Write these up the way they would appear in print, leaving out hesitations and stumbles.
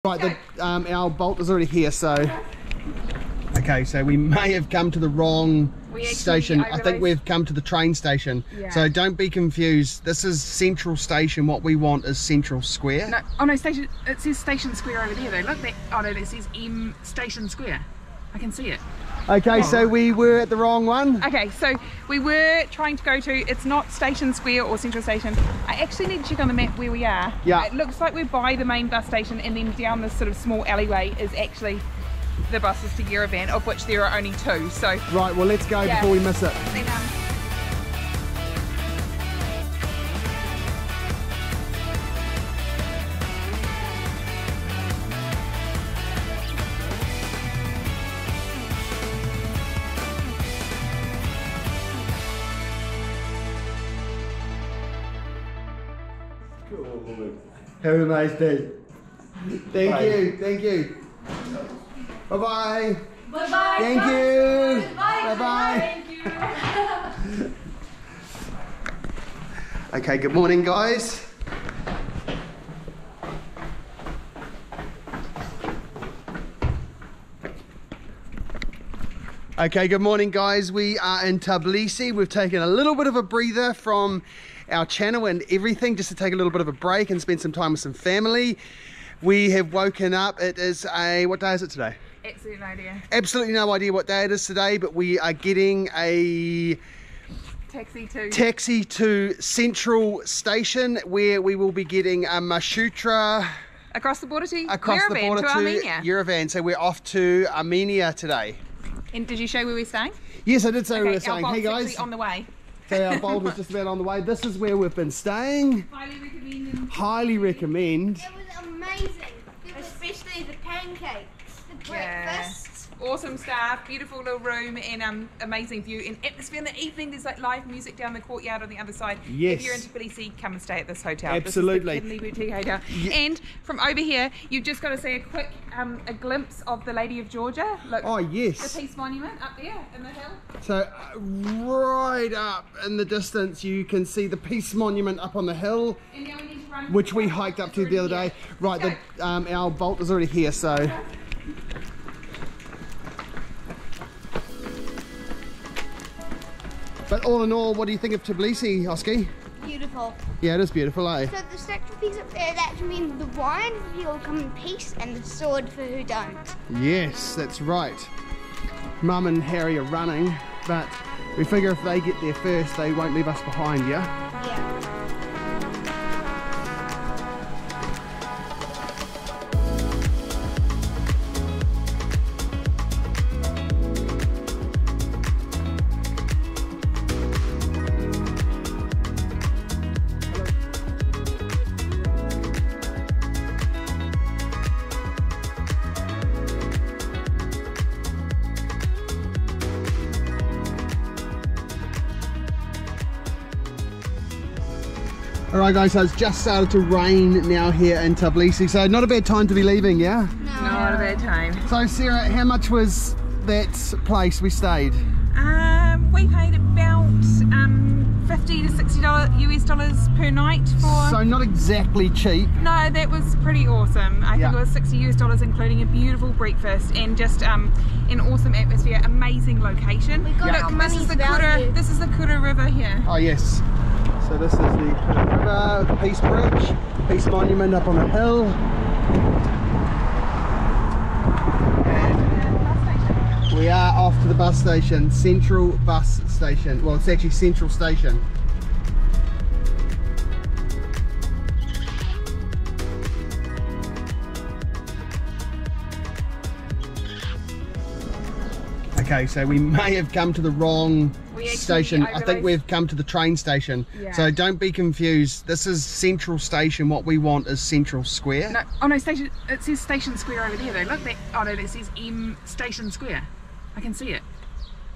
Right, our bolt is already here, so... Okay, so we may have come to the wrong station. I think we've come to the train station. Yeah. So don't be confused. This is Central Station. What we want is Central Square. No, oh no, station. It says Station Square over there though. Look, that. Oh no, that says M Station Square. I can see it. Okay, so we were at the wrong one. Okay, so we were trying to go to, it's not Station Square or Central Station. I actually need to check on the map where we are. Yeah. It looks like we're by the main bus station, and then down this sort of small alleyway is actually the buses to Yerevan, of which there are only 2. So right, well let's go before we miss it. Have a nice day. Thank you. Bye bye. Bye bye. Thank you. Bye bye. Thank you. Okay, good morning, guys. Okay, good morning, guys. We are in Tbilisi. We've taken a little bit of a breather from our channel and everything, just to take a little bit of a break and spend some time with some family. We have woken up. It is what day is it today? Absolutely no idea. Absolutely no idea what day it is today, but we are getting a taxi to Central Station, where we will be getting a Marshrutka across the border to Armenia. Yerevan. So we're off to Armenia today. And did you show where we're staying? Yes, I did say we were staying. Hey guys, on the way. So our bolt was just about on the way. This is where we've been staying. Highly recommend. Highly recommend. It was amazing, especially the pancakes, the breakfast. Awesome staff, beautiful little room, and amazing view and atmosphere in the evening. There's like live music down the courtyard on the other side. Yes. If you're in Tbilisi, come and stay at this hotel. Absolutely. This is the Kidney Boutique Hotel. Yeah. And from over here, you've just got to see a quick a glimpse of the Lady of Georgia. Look, oh yes. The Peace Monument up there in the hill. So right up in the distance, you can see the Peace Monument up on the hill, and now we need to run, which we hiked up to the other day. Right, our bolt is already here, so. But all in all, what do you think of Tbilisi, Oski? Beautiful. Yeah, it is beautiful, eh? So the statue piece up there, that means the wine for people come in peace, and the sword for who don't. Yes, that's right. Mum and Harry are running, but we figure if they get there first, they won't leave us behind, yeah? Yeah. Alright guys, so it's just started to rain now here in Tbilisi, so not a bad time to be leaving, yeah? No, not a bad time. So Sarah, how much was that place we stayed? We paid about $50 to $60 US dollars per night for... So not exactly cheap. No, that was pretty awesome. I think it was $60 US dollars, including a beautiful breakfast and just an awesome atmosphere, amazing location. We got Look, this is the Kura River here. Oh yes. So this is the river, the Peace Bridge, Peace Monument up on the hill. And we are off to the bus station, Central Bus Station. Well, it's actually Central Station. Okay, so we may have come to the wrong station. I think we've come to the train station. Yeah. So don't be confused. This is Central Station. What we want is Central Square. No, oh no, station. It says Station Square over there though. Look, that. Oh no, that says M Station Square. I can see it.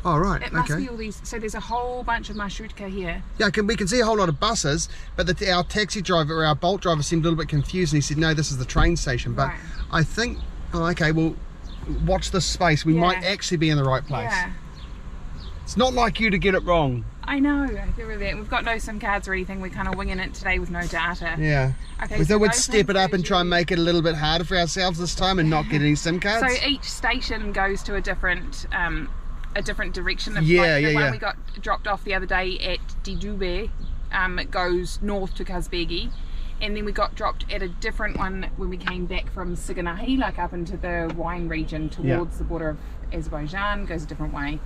Oh right. It must be all these. So there's a whole bunch of Marshrutka here. Yeah, we can see a whole lot of buses, but our taxi driver, or our Bolt driver, seemed a little bit confused, and he said, "No, this is the train station." But right. I think. Oh, okay. Well, watch this space. We might actually be in the right place. Yeah. It's not like you to get it wrong. I know, I feel really that. We've got no SIM cards or anything, we're kind of winging it today with no data. Yeah. Okay, We thought we'd both step it up and try and stations- make it a little bit harder for ourselves this time and not get any SIM cards. So each station goes to a different direction. If, Yeah, like, the yeah, one yeah. we got dropped off the other day at Didube, it goes north to Kazbegi. And then we got dropped at a different one when we came back from Siganahi, like up into the wine region towards the border of Azerbaijan, goes a different way.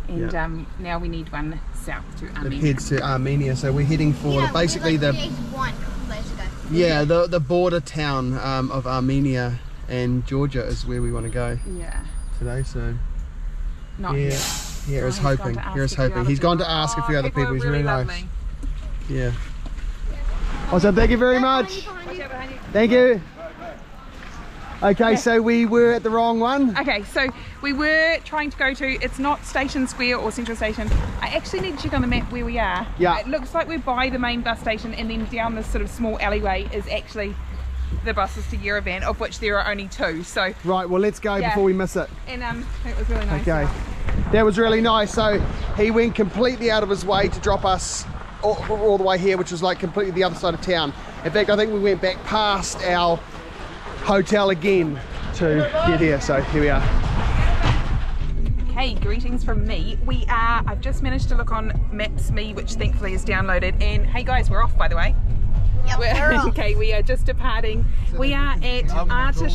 And now we need one south to It Armenia. heads to Armenia, so we're heading for basically the the border town of Armenia and Georgia is where we want to go today. So Not here yet. is He's gone hoping. to ask Here is a few hoping. other He's gone to people. ask a few Oh, other people. are He's really nice. lovely. Yeah. Awesome. Thank you very much. Watch out behind you. Thank you. Okay, so we were at the wrong one. Okay, so we were trying to go to, it's not Station Square or Central Station. I actually need to check on the map where we are. Yeah. It looks like we're by the main bus station, and then down this sort of small alleyway is actually the buses to Yerevan, of which there are only 2. So, Right, well let's go before we miss it. and it was really nice. Okay, that was really nice. So he went completely out of his way to drop us all the way here, which was like completely the other side of town. In fact, I think we went back past our hotel again to get here. So here we are. Hey, greetings from me. I've just managed to look on Maps.me, which thankfully is downloaded. And hey guys, we're off, by the way. Yep, we're off. Okay, we are just departing. We are at Armenia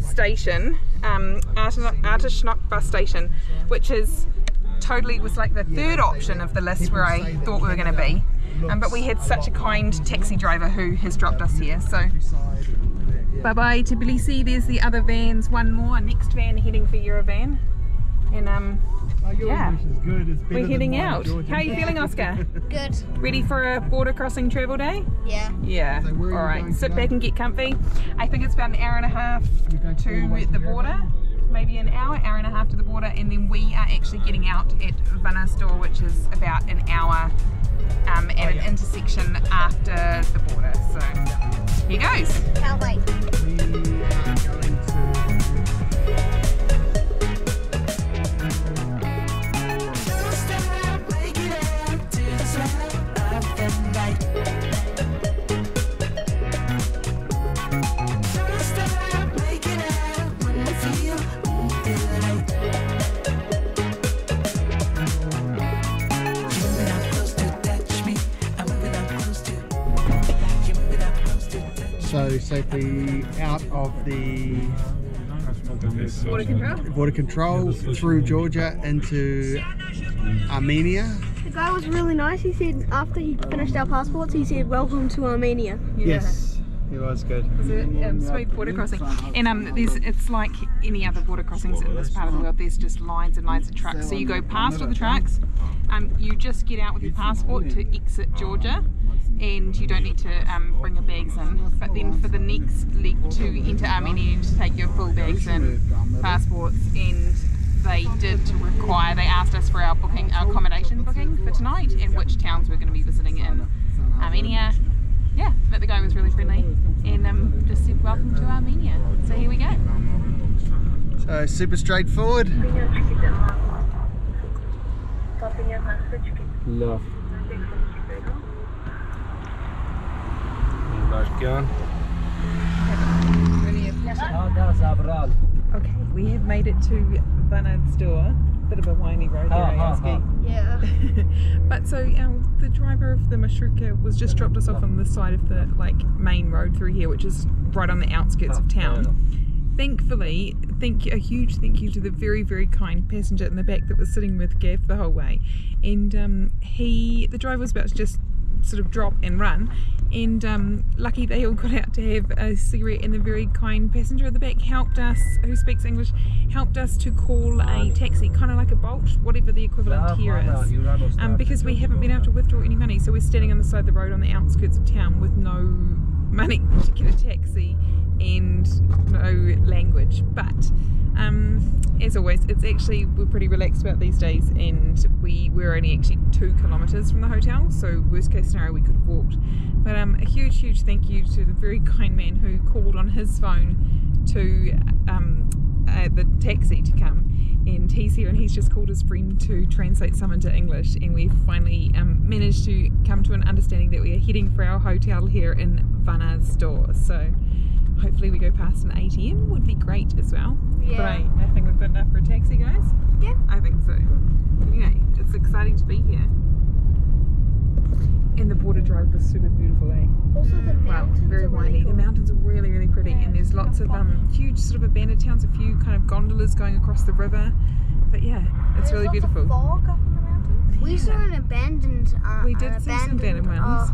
station, Armenia bus station, which is was like the 3rd option of the list where I thought we were going to be. But we had such a kind taxi driver who has dropped us here. So bye bye to Tbilisi. There's the other vans, one more, next van heading for Yerevan. And yeah, we're heading out. How are you feeling, Oscar? Good. Ready for a border crossing travel day? Yeah. Yeah. Alright, sit back and get comfy. I think it's about an hour and a half to the border. Maybe an hour and a half to the border, and then we are actually getting out at Vanadzor, which is about an hour at an intersection after the border. So here goes. Can't wait. So safely out of the border control through Georgia into Armenia. The guy was really nice. He said after he finished our passports, he said, "Welcome to Armenia." Yes, it was good. It's a smooth border crossing, and it's like any other border crossings in this part of the world. There's just lines and lines of trucks. So you go past all the trucks, you just get out with your passport to exit Georgia, and you don't need to bring your bags in. But then for the next leg to enter Armenia, you need to take your full bags in, passports, and they asked us for our accommodation booking for tonight and which towns we're going to be visiting in Armenia. Yeah, but the guy was really friendly and just said welcome to Armenia. So here we go. So super straightforward. Love. Okay, we have made it to Vanadzor. Bit of a windy road there, Yeah. But so the driver of the Marshrutka was just dropped us off on the side of the main road through here, which is right on the outskirts of town. Thankfully, a huge thank you to the very, very kind passenger in the back that was sitting with Gav the whole way. And the driver was about to just sort of drop and run, and lucky they all got out to have a cigarette, and the very kind passenger at the back helped us, who speaks English, helped us to call a taxi, kind of like a Bolt, whatever the equivalent here is, because we haven't been able to withdraw any money, so we're standing on the side of the road on the outskirts of town with no money to get a taxi and no language. But as always, we're pretty relaxed about these days, and we're only actually 2 kilometres from the hotel, so worst case scenario we could have walked. But a huge thank you to the very kind man who called on his phone to the taxi to come, and he's here and he's just called his friend to translate some into English, and we've finally managed to come to an understanding that we are heading for our hotel here in Vanadzor. So hopefully we go past an ATM, would be great as well. Yeah. But I think we've got enough for a taxi, guys. Yeah. I think so. Anyway, it's exciting to be here. And the border drive was super beautiful, eh? Also the mountains very are windy. really cool. The mountains are really, really pretty, and there's lots of huge sort of abandoned towns, a few kind of gondolas going across the river. But yeah, it's really beautiful. Fog up in the mountains. We saw an abandoned. We did see some abandoned ones.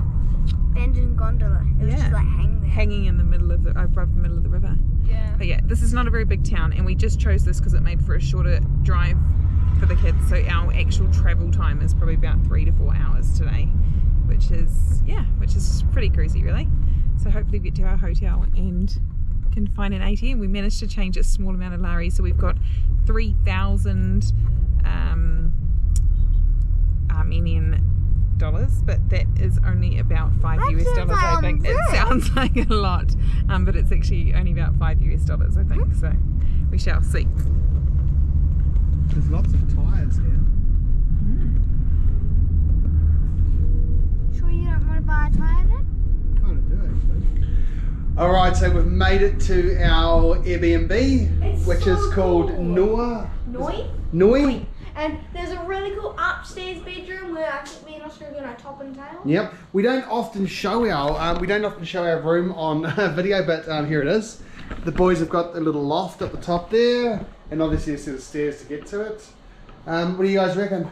Abandoned gondola. It was just like hanging in the middle of the above the middle of the river. Yeah. But yeah, this is not a very big town, and we just chose this because it made for a shorter drive for the kids. So our actual travel time is probably about 3 to 4 hours today, which is pretty crazy, really. So hopefully we get to our hotel and can find an ATM. We managed to change a small amount of lari, so we've got 3,000 Armenian dollars, but that is only about 5 US dollars, I think. It sounds like a lot, but it's actually only about 5 US dollars, I think. So we shall see. There's lots of tyres here. Sure you don't want to buy a tyre then? Kind of do actually. Alright, so we've made it to our Airbnb, which is called Noi. And there's a really cool upstairs bedroom where I think me and Oscar are gonna top and tail. Yep. We don't often show our room on video, but here it is. The boys have got the little loft at the top there, and obviously a set of stairs to get to it. What do you guys reckon?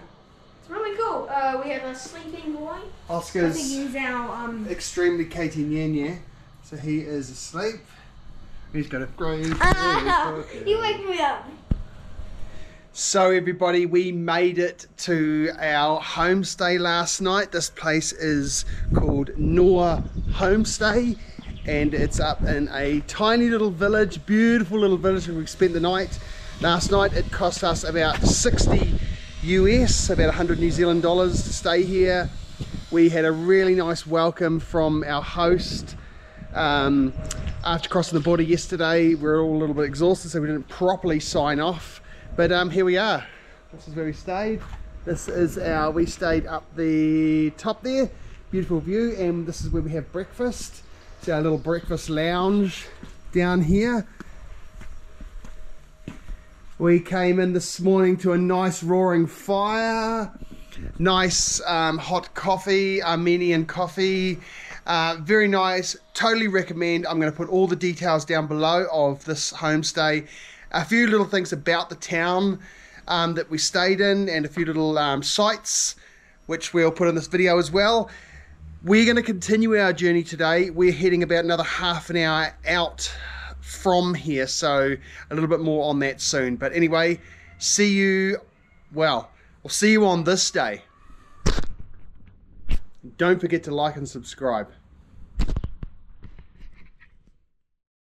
It's really cool. We have a sleeping boy. Oscar's I think he's our extremely Katie Nyanye, so he is asleep. He's got a great. You wake me up. So everybody, we made it to our homestay last night. This place is called Noor Homestay, and it's up in a tiny little village, beautiful little village where we spent the night. Last night it cost us about 60 US, about 100 New Zealand dollars to stay here. We had a really nice welcome from our host. After crossing the border yesterday, we were all a little bit exhausted, so we didn't properly sign off. But here we are. This is where we stayed. We stayed up the top there, beautiful view, and this is where we have breakfast. It's our little breakfast lounge down here. We came in this morning to a nice roaring fire, nice hot coffee, Armenian coffee, very nice, totally recommend. I'm going to put all the details down below of this homestay. A few little things about the town that we stayed in, and a few little sites which we'll put in this video as well. We're going to continue our journey today. We're heading about another half an hour out from here, so a little bit more on that soon. But anyway, we'll see you on this day. Don't forget to like and subscribe.